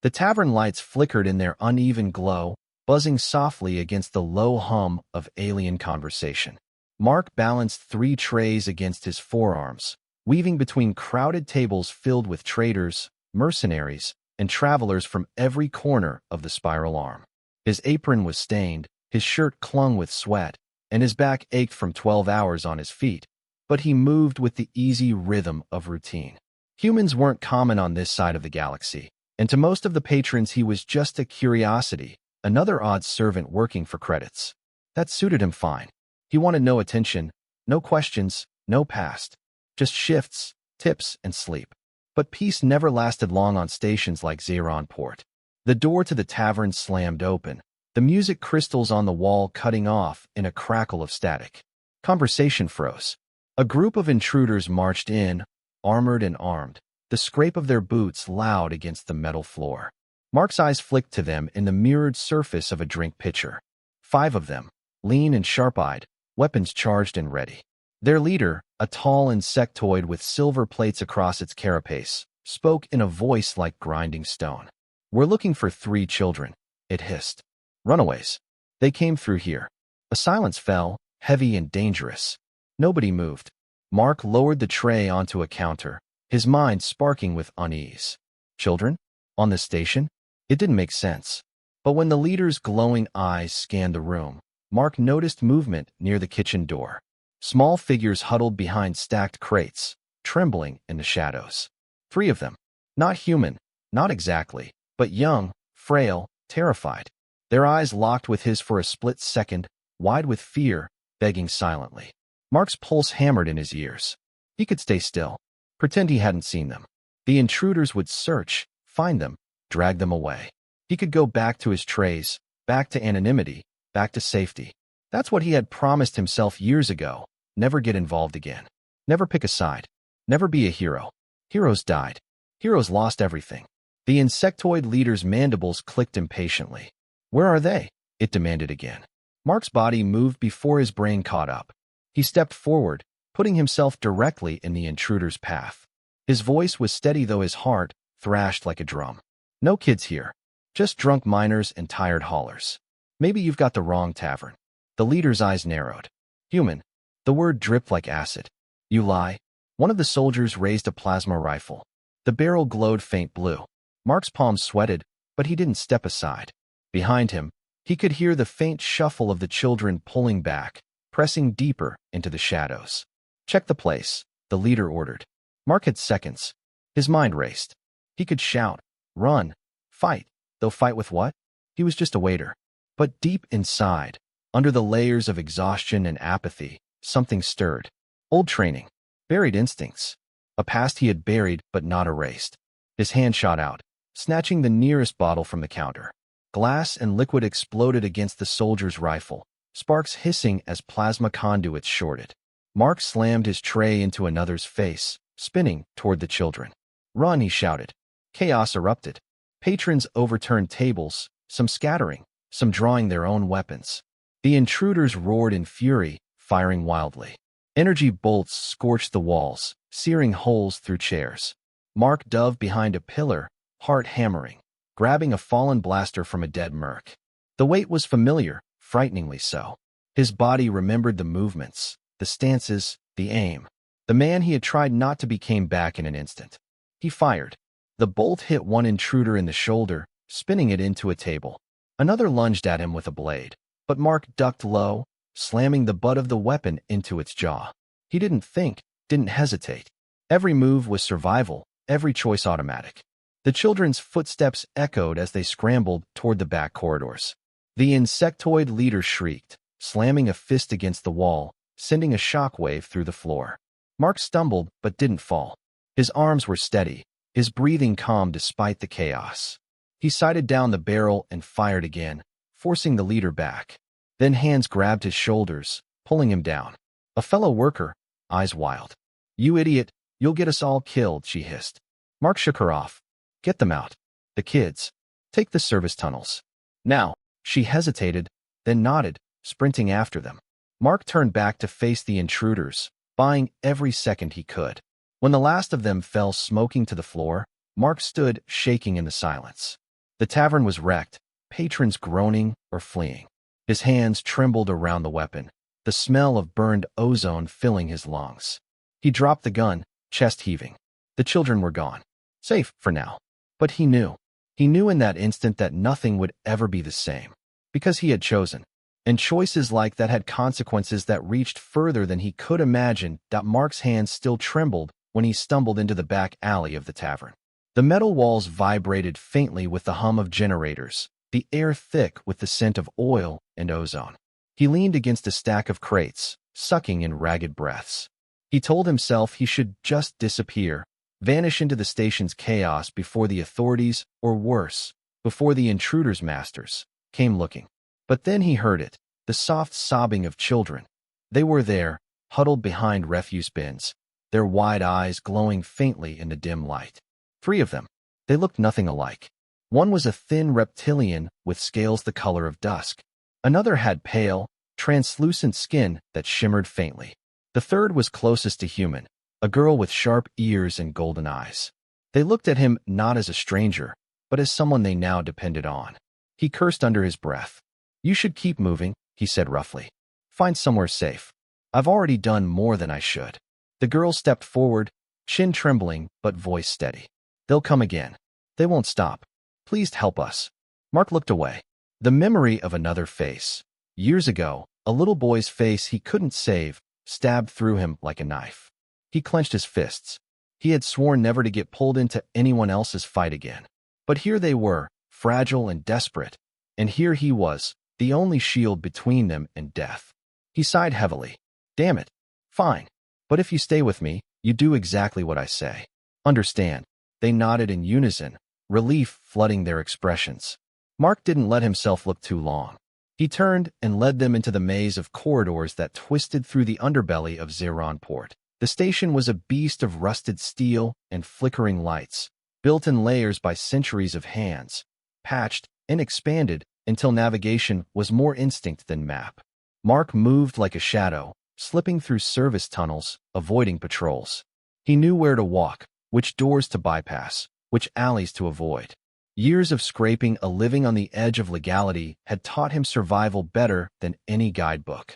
The tavern lights flickered in their uneven glow, buzzing softly against the low hum of alien conversation. Mark balanced 3 trays against his forearms, weaving between crowded tables filled with traders, mercenaries, and travelers from every corner of the spiral arm. His apron was stained, his shirt clung with sweat, and his back ached from 12 hours on his feet, but he moved with the easy rhythm of routine. Humans weren't common on this side of the galaxy, and to most of the patrons he was just a curiosity, another odd servant working for credits. That suited him fine. He wanted no attention, no questions, no past, just shifts, tips, and sleep. But peace never lasted long on stations like Xeron Port. The door to the tavern slammed open, the music crystals on the wall cutting off in a crackle of static. Conversation froze. A group of intruders marched in, armored and armed, the scrape of their boots loud against the metal floor. Mark's eyes flicked to them in the mirrored surface of a drink pitcher. 5 of them, lean and sharp-eyed, weapons charged and ready. Their leader, a tall insectoid with silver plates across its carapace, spoke in a voice like grinding stone. "We're looking for 3 children," it hissed. "Runaways. They came through here." A silence fell, heavy and dangerous. Nobody moved. Mark lowered the tray onto a counter, his mind sparking with unease. Children? On the station? It didn't make sense. But when the leader's glowing eyes scanned the room, Mark noticed movement near the kitchen door. Small figures huddled behind stacked crates, trembling in the shadows. 3 of them. Not human, not exactly, but young, frail, terrified. Their eyes locked with his for a split second, wide with fear, begging silently. Mark's pulse hammered in his ears. He could stay still, pretend he hadn't seen them. The intruders would search, find them, drag them away. He could go back to his trays, back to anonymity, back to safety. That's what he had promised himself years ago. Never get involved again. Never pick a side. Never be a hero. Heroes died. Heroes lost everything. The insectoid leader's mandibles clicked impatiently. "Where are they?" it demanded again. Mark's body moved before his brain caught up. He stepped forward, putting himself directly in the intruder's path. His voice was steady though his heart thrashed like a drum. "No kids here. Just drunk miners and tired haulers. Maybe you've got the wrong tavern." The leader's eyes narrowed. "Human." The word dripped like acid. "You lie." One of the soldiers raised a plasma rifle. The barrel glowed faint blue. Mark's palms sweated, but he didn't step aside. Behind him, he could hear the faint shuffle of the children pulling back, pressing deeper into the shadows. "Check the place," the leader ordered. Mark had seconds. His mind raced. He could shout, run, fight, though fight with what? He was just a waiter. But deep inside, under the layers of exhaustion and apathy, something stirred. Old training, buried instincts, a past he had buried but not erased. His hand shot out, snatching the nearest bottle from the counter. Glass and liquid exploded against the soldier's rifle, sparks hissing as plasma conduits shorted. Mark slammed his tray into another's face, spinning toward the children. "Run," he shouted. Chaos erupted. Patrons overturned tables, some scattering, some drawing their own weapons. The intruders roared in fury, firing wildly. Energy bolts scorched the walls, searing holes through chairs. Mark dove behind a pillar, heart hammering, grabbing a fallen blaster from a dead merc. The weight was familiar, frighteningly so. His body remembered the movements, the stances, the aim. The man he had tried not to be came back in an instant. He fired. The bolt hit one intruder in the shoulder, spinning it into a table. Another lunged at him with a blade, but Mark ducked low, slamming the butt of the weapon into its jaw. He didn't think, didn't hesitate. Every move was survival, every choice automatic. The children's footsteps echoed as they scrambled toward the back corridors. The insectoid leader shrieked, slamming a fist against the wall, sending a shockwave through the floor. Mark stumbled but didn't fall. His arms were steady, his breathing calm despite the chaos. He sighted down the barrel and fired again, forcing the leader back. Then hands grabbed his shoulders, pulling him down. A fellow worker, eyes wild. "You idiot, you'll get us all killed," she hissed. Mark shook her off. "Get them out. The kids. Take the service tunnels. Now." She hesitated, then nodded, sprinting after them. Mark turned back to face the intruders, buying every second he could. When the last of them fell smoking to the floor, Mark stood shaking in the silence. The tavern was wrecked, patrons groaning or fleeing. His hands trembled around the weapon, the smell of burned ozone filling his lungs. He dropped the gun, chest heaving. The children were gone. Safe for now. But he knew. He knew in that instant that nothing would ever be the same. Because he had chosen. And choices like that had consequences that reached further than he could imagine. Mark's hands still trembled when he stumbled into the back alley of the tavern. The metal walls vibrated faintly with the hum of generators, the air thick with the scent of oil and ozone. He leaned against a stack of crates, sucking in ragged breaths. He told himself he should just disappear, vanish into the station's chaos before the authorities, or worse, before the intruders' masters, came looking. But then he heard it, the soft sobbing of children. They were there, huddled behind refuse bins, their wide eyes glowing faintly in the dim light. 3 of them. They looked nothing alike. One was a thin reptilian with scales the color of dusk. Another had pale, translucent skin that shimmered faintly. The third was closest to human, a girl with sharp ears and golden eyes. They looked at him not as a stranger, but as someone they now depended on. He cursed under his breath. "You should keep moving," he said roughly. "Find somewhere safe. I've already done more than I should." The girl stepped forward, chin trembling but voice steady. "They'll come again. They won't stop. Please help us." Mark looked away. The memory of another face. Years ago, a little boy's face he couldn't save, stabbed through him like a knife. He clenched his fists. He had sworn never to get pulled into anyone else's fight again. But here they were, fragile and desperate. And here he was, the only shield between them and death. He sighed heavily. "Damn it. Fine. But if you stay with me, you do exactly what I say. Understand?" They nodded in unison, relief flooding their expressions. Mark didn't let himself look too long. He turned and led them into the maze of corridors that twisted through the underbelly of Port. The station was a beast of rusted steel and flickering lights, built in layers by centuries of hands, patched and expanded until navigation was more instinct than map. Mark moved like a shadow, slipping through service tunnels, avoiding patrols. He knew where to walk, which doors to bypass, which alleys to avoid. Years of scraping a living on the edge of legality had taught him survival better than any guidebook.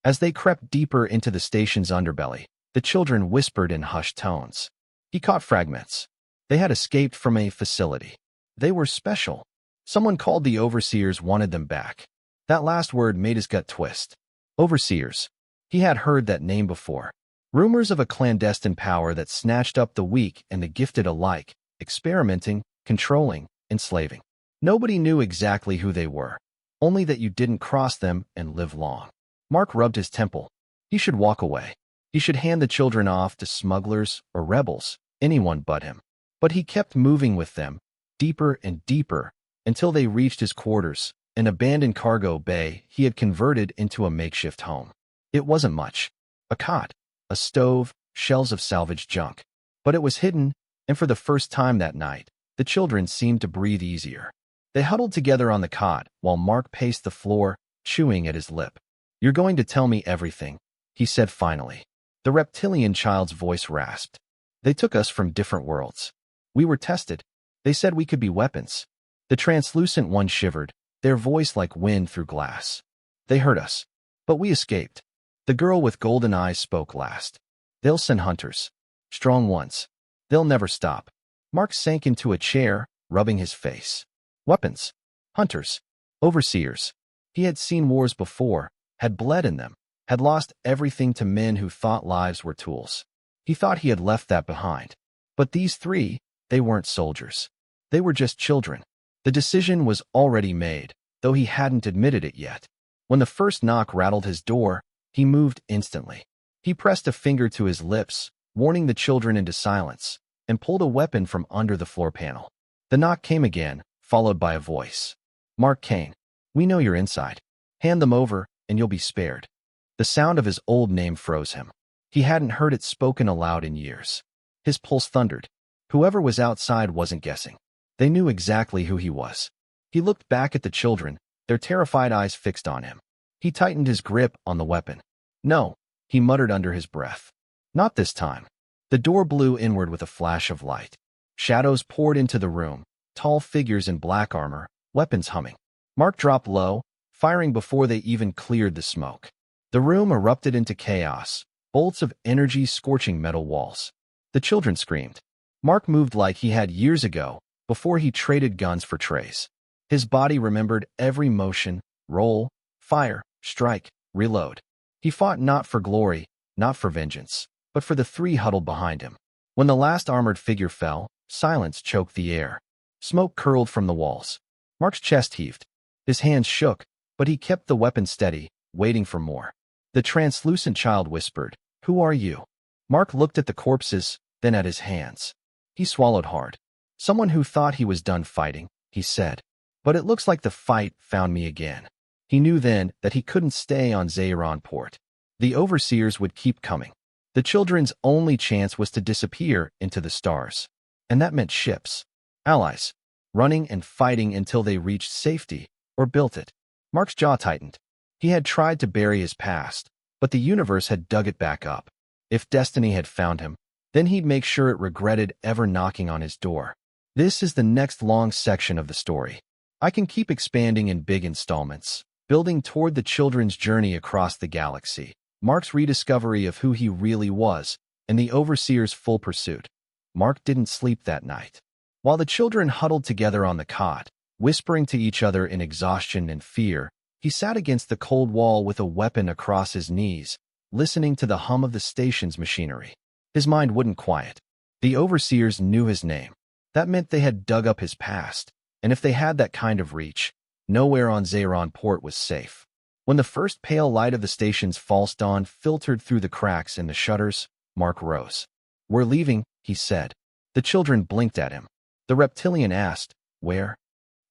As they crept deeper into the station's underbelly, the children whispered in hushed tones. He caught fragments. They had escaped from a facility. They were special. Someone called the overseers wanted them back. That last word made his gut twist. Overseers. He had heard that name before. Rumors of a clandestine power that snatched up the weak and the gifted alike, experimenting, controlling, enslaving. Nobody knew exactly who they were, only that you didn't cross them and live long. Mark rubbed his temple. He should walk away. He should hand the children off to smugglers or rebels, anyone but him. But he kept moving with them, deeper and deeper, until they reached his quarters, an abandoned cargo bay he had converted into a makeshift home. It wasn't much. A cot, a stove, shelves of salvaged junk. But it was hidden, and for the first time that night, the children seemed to breathe easier. They huddled together on the cot while Mark paced the floor, chewing at his lip. "You're going to tell me everything," he said finally. The reptilian child's voice rasped. "They took us from different worlds. We were tested. They said we could be weapons." The translucent one shivered, their voice like wind through glass. "They hurt us. But we escaped." The girl with golden eyes spoke last. "They'll send hunters. Strong ones. They'll never stop." Mark sank into a chair, rubbing his face. Weapons. Hunters. Overseers. He had seen wars before, had bled in them, had lost everything to men who thought lives were tools. He thought he had left that behind. But these 3, they weren't soldiers. They were just children. The decision was already made, though he hadn't admitted it yet. When the first knock rattled his door, he moved instantly. He pressed a finger to his lips, warning the children into silence, and pulled a weapon from under the floor panel. The knock came again, followed by a voice. "Mark Kane, we know you're inside. Hand them over, and you'll be spared." The sound of his old name froze him. He hadn't heard it spoken aloud in years. His pulse thundered. Whoever was outside wasn't guessing. They knew exactly who he was. He looked back at the children, their terrified eyes fixed on him. He tightened his grip on the weapon. "No," he muttered under his breath. "Not this time." The door blew inward with a flash of light. Shadows poured into the room, tall figures in black armor, weapons humming. Mark dropped low, firing before they even cleared the smoke. The room erupted into chaos, bolts of energy scorching metal walls. The children screamed. Mark moved like he had years ago, before he traded guns for trays. His body remembered every motion, roll, fire, strike, reload. He fought not for glory, not for vengeance, but for the three huddled behind him. When the last armored figure fell, silence choked the air. Smoke curled from the walls. Mark's chest heaved. His hands shook, but he kept the weapon steady, waiting for more. The translucent child whispered, "Who are you?" Mark looked at the corpses, then at his hands. He swallowed hard. "Someone who thought he was done fighting," he said. "But it looks like the fight found me again." He knew then that he couldn't stay on Xeron port. The overseers would keep coming. The children's only chance was to disappear into the stars. And that meant ships. Allies. Running and fighting until they reached safety, or built it. Mark's jaw tightened. He had tried to bury his past, but the universe had dug it back up. If destiny had found him, then he'd make sure it regretted ever knocking on his door. This is the next long section of the story. I can keep expanding in big installments, building toward the children's journey across the galaxy, Mark's rediscovery of who he really was, and the overseer's full pursuit. Mark didn't sleep that night. While the children huddled together on the cot, whispering to each other in exhaustion and fear, he sat against the cold wall with a weapon across his knees, listening to the hum of the station's machinery. His mind wouldn't quiet. The overseers knew his name. That meant they had dug up his past, and if they had that kind of reach, nowhere on Xeron port was safe. When the first pale light of the station's false dawn filtered through the cracks in the shutters, Mark rose. "We're leaving," he said. The children blinked at him. The reptilian asked, "Where?"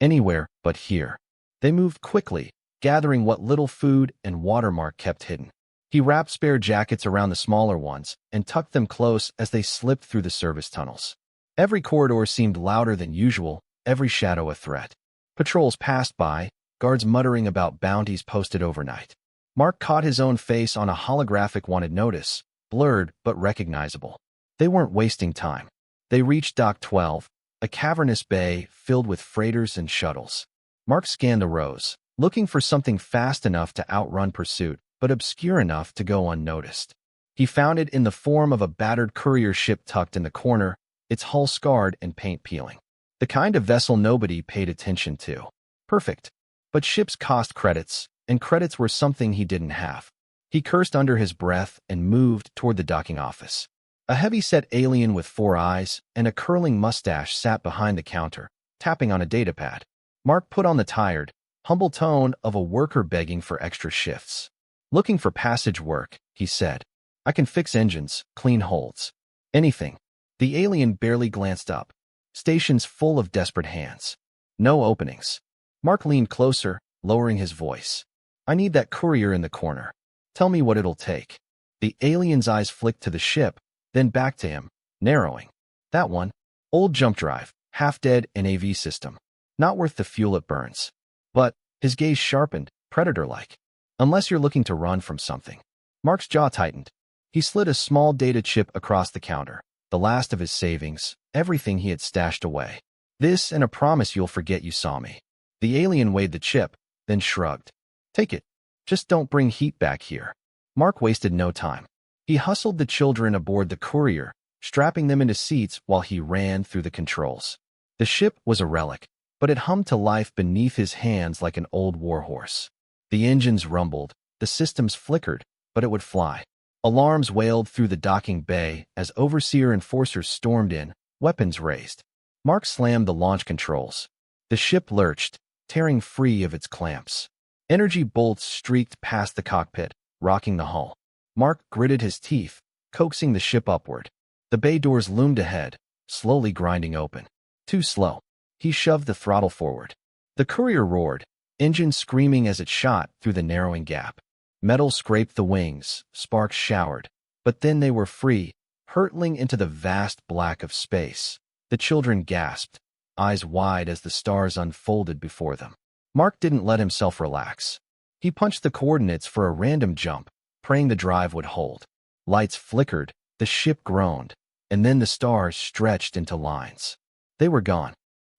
"Anywhere but here." They moved quickly, gathering what little food and water Mark kept hidden. He wrapped spare jackets around the smaller ones and tucked them close as they slipped through the service tunnels. Every corridor seemed louder than usual, every shadow a threat. Patrols passed by, guards muttering about bounties posted overnight. Mark caught his own face on a holographic wanted notice, blurred but recognizable. They weren't wasting time. They reached Dock 12, a cavernous bay filled with freighters and shuttles. Mark scanned the rows, looking for something fast enough to outrun pursuit, but obscure enough to go unnoticed. He found it in the form of a battered courier ship tucked in the corner, its hull scarred and paint peeling. The kind of vessel nobody paid attention to. Perfect. But ships cost credits, and credits were something he didn't have. He cursed under his breath and moved toward the docking office. A heavy-set alien with 4 eyes and a curling mustache sat behind the counter, tapping on a datapad. Mark put on the tired, humble tone of a worker begging for extra shifts. "Looking for passage work," he said. "I can fix engines, clean holds. Anything." The alien barely glanced up. Stations full of desperate hands. No openings. Mark leaned closer, lowering his voice. "I need that courier in the corner. Tell me what it'll take." The alien's eyes flicked to the ship, then back to him, narrowing. "That one. Old jump drive, half-dead NAV system. Not worth the fuel it burns." But his gaze sharpened, predator-like. "Unless you're looking to run from something." Mark's jaw tightened. He slid a small data chip across the counter, the last of his savings, everything he had stashed away. "This and a promise you'll forget you saw me." The alien weighed the chip, then shrugged. "Take it. Just don't bring heat back here." Mark wasted no time. He hustled the children aboard the courier, strapping them into seats while he ran through the controls. The ship was a relic, but it hummed to life beneath his hands like an old warhorse. The engines rumbled, the systems flickered, but it would fly. Alarms wailed through the docking bay as overseer enforcers stormed in, weapons raised. Mark slammed the launch controls. The ship lurched, tearing free of its clamps. Energy bolts streaked past the cockpit, rocking the hull. Mark gritted his teeth, coaxing the ship upward. The bay doors loomed ahead, slowly grinding open. Too slow. He shoved the throttle forward. The courier roared, engine screaming as it shot through the narrowing gap. Metal scraped the wings, sparks showered. But then they were free, hurtling into the vast black of space. The children gasped, eyes wide as the stars unfolded before them. Mark didn't let himself relax. He punched the coordinates for a random jump, praying the drive would hold. Lights flickered, the ship groaned, and then the stars stretched into lines. They were gone.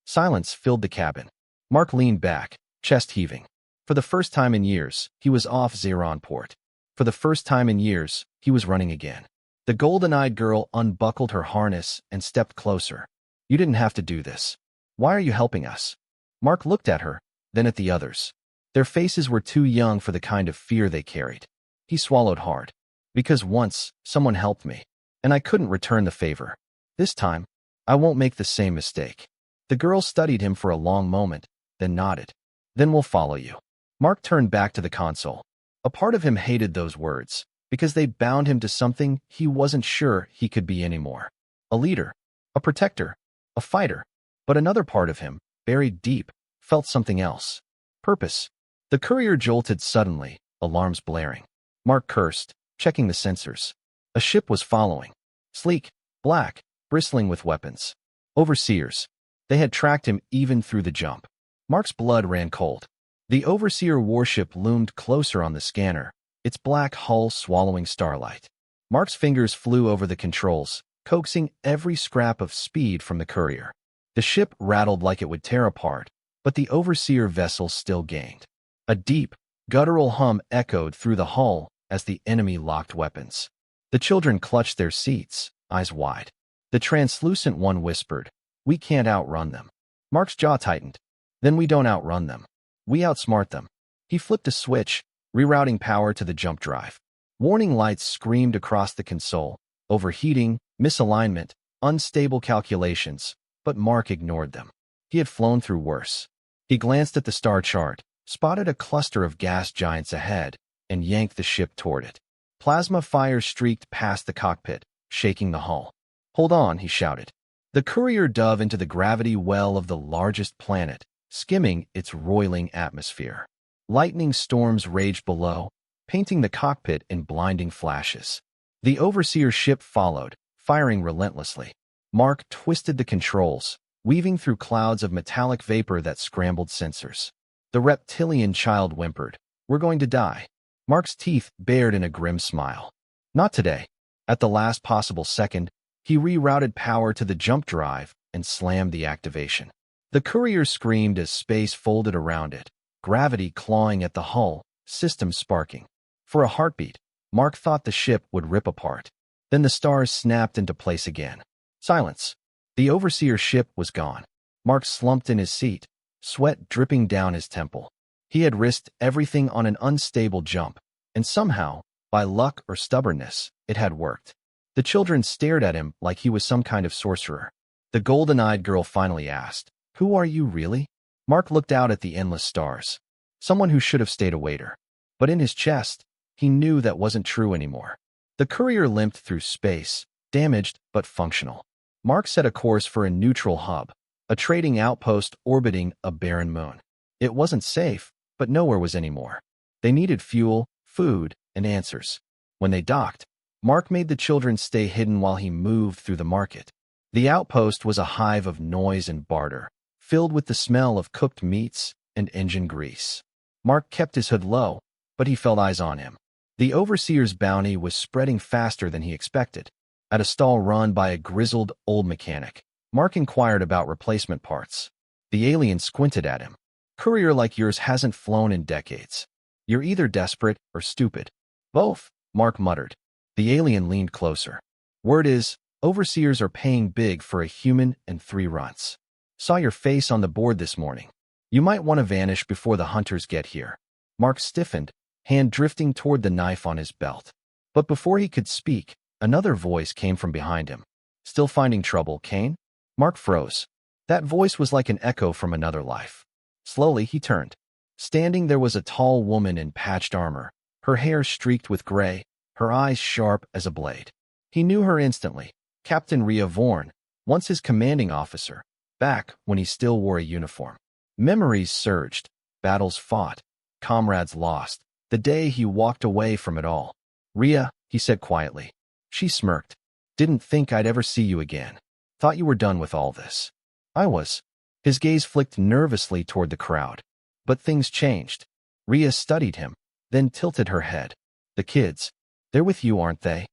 Silence filled the cabin. Mark leaned back, chest heaving. For the first time in years, he was off Xeron port. For the first time in years, he was running again. The golden-eyed girl unbuckled her harness and stepped closer. You didn't have to do this. Why are you helping us? Mark looked at her, then at the others. Their faces were too young for the kind of fear they carried. He swallowed hard. Because once, someone helped me, and I couldn't return the favor. This time, I won't make the same mistake. The girl studied him for a long moment, then nodded. Then we'll follow you. Mark turned back to the console. A part of him hated those words, because they bound him to something he wasn't sure he could be anymore. A leader, a protector, a fighter. But another part of him, buried deep, felt something else. Purpose. The courier jolted suddenly, alarms blaring. Mark cursed, checking the sensors. A ship was following. Sleek, black, bristling with weapons. Overseers. They had tracked him even through the jump. Mark's blood ran cold. The Overseer warship loomed closer on the scanner, its black hull swallowing starlight. Mark's fingers flew over the controls, coaxing every scrap of speed from the courier. The ship rattled like it would tear apart, but the Overseer vessel still gained. A deep, guttural hum echoed through the hull as the enemy locked weapons. The children clutched their seats, eyes wide. The translucent one whispered, "We can't outrun them." Mark's jaw tightened. "Then we don't outrun them. We outsmart them." He flipped a switch, rerouting power to the jump drive. Warning lights screamed across the console, overheating, misalignment, unstable calculations, but Mark ignored them. He had flown through worse. He glanced at the star chart, spotted a cluster of gas giants ahead, and yanked the ship toward it. Plasma fire streaked past the cockpit, shaking the hull. "Hold on," he shouted. The courier dove into the gravity well of the largest planet, skimming its roiling atmosphere. Lightning storms raged below, painting the cockpit in blinding flashes. The Overseer ship followed, firing relentlessly. Mark twisted the controls, weaving through clouds of metallic vapor that scrambled sensors. The reptilian child whimpered, "We're going to die." Mark's teeth bared in a grim smile. Not today. At the last possible second, he rerouted power to the jump drive and slammed the activation. The courier screamed as space folded around it, gravity clawing at the hull, systems sparking. For a heartbeat, Mark thought the ship would rip apart. Then the stars snapped into place again. Silence. The Overseer ship was gone. Mark slumped in his seat, sweat dripping down his temple. He had risked everything on an unstable jump, and somehow, by luck or stubbornness, it had worked. The children stared at him like he was some kind of sorcerer. The golden-eyed girl finally asked, "Who are you really?" Mark looked out at the endless stars. Someone who should have stayed a waiter. But in his chest, he knew that wasn't true anymore. The courier limped through space, damaged but functional. Mark set a course for a neutral hub, a trading outpost orbiting a barren moon. It wasn't safe, but nowhere was anymore. They needed fuel, food, and answers. When they docked, Mark made the children stay hidden while he moved through the market. The outpost was a hive of noise and barter, filled with the smell of cooked meats and engine grease. Mark kept his hood low, but he felt eyes on him. The Overseer's bounty was spreading faster than he expected. At a stall run by a grizzled old mechanic, Mark inquired about replacement parts. The alien squinted at him. "Courier like yours hasn't flown in decades. You're either desperate or stupid." "Both," Mark muttered. The alien leaned closer. "Word is, Overseers are paying big for a human and 3 runs. Saw your face on the board this morning. You might want to vanish before the hunters get here." Mark stiffened, hand drifting toward the knife on his belt. But before he could speak, another voice came from behind him. "Still finding trouble, Kane?" Mark froze. That voice was like an echo from another life. Slowly, he turned. Standing there was a tall woman in patched armor, her hair streaked with gray, her eyes sharp as a blade. He knew her instantly. Captain Rhea Vorn, once his commanding officer, back when he still wore a uniform. Memories surged, battles fought, comrades lost, the day he walked away from it all. "Rhea," he said quietly. She smirked. "Didn't think I'd ever see you again. Thought you were done with all this." "I was." His gaze flicked nervously toward the crowd. But things changed. Rhea studied him, then tilted her head. "The kids, they're with you, aren't they?"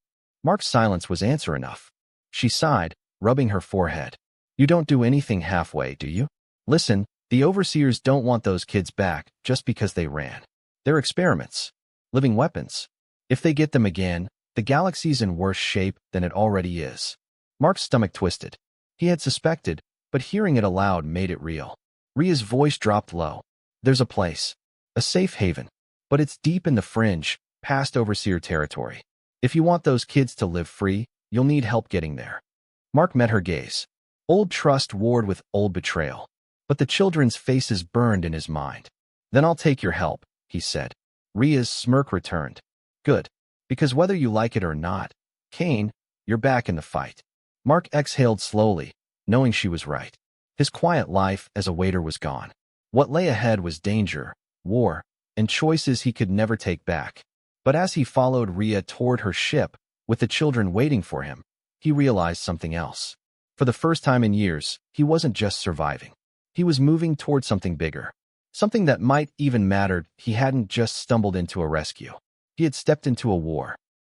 Mark's silence was answer enough. She sighed, rubbing her forehead. "You don't do anything halfway, do you?" Listen, the overseers don't want those kids back just because they ran. They're experiments. Living weapons. If they get them again, the galaxy's in worse shape than it already is. Mark's stomach twisted. He had suspected, but hearing it aloud made it real. Ria's voice dropped low. There's a place. A safe haven. But it's deep in the fringe, past overseer territory. If you want those kids to live free, you'll need help getting there. Mark met her gaze. Old trust warred with old betrayal. But the children's faces burned in his mind. Then I'll take your help, he said. Ria's smirk returned. Good. Because whether you like it or not, Kane, you're back in the fight. Mark exhaled slowly, knowing she was right. His quiet life as a waiter was gone. What lay ahead was danger, war, and choices he could never take back. But as he followed Ria toward her ship, with the children waiting for him, he realized something else. For the first time in years, he wasn't just surviving. He was moving toward something bigger. Something that might even matter. He hadn't just stumbled into a rescue. He had stepped into a war.